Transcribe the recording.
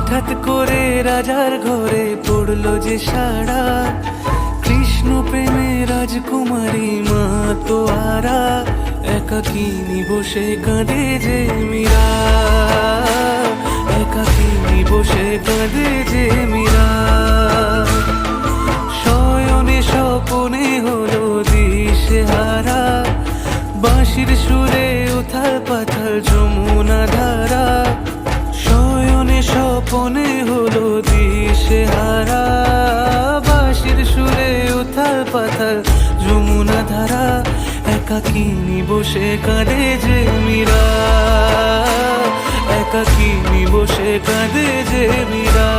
হঠাৎ করে রাজার ঘরে পড়লো যে সাড়া, কৃষ্ণ প্রেমে রাজকুমারী মা তো আরা, একাকিনী বসে কাঁদে যে মীরা, একাকিনী বসে কাঁদে যে মীরা। শয়নে স্বপনে হলো দিশেহারা, বাঁশির সুরে উথাল পাথাল যমুনা ধারা। শয়নে স্বপনে হলো দিশেহারা, বাঁশির সুরে উথাল পাথাল যমুনা ধারা, একাকিনী বসে কাঁদে যে মীরা, একাকিনী বসে কাঁদে যে মীরা।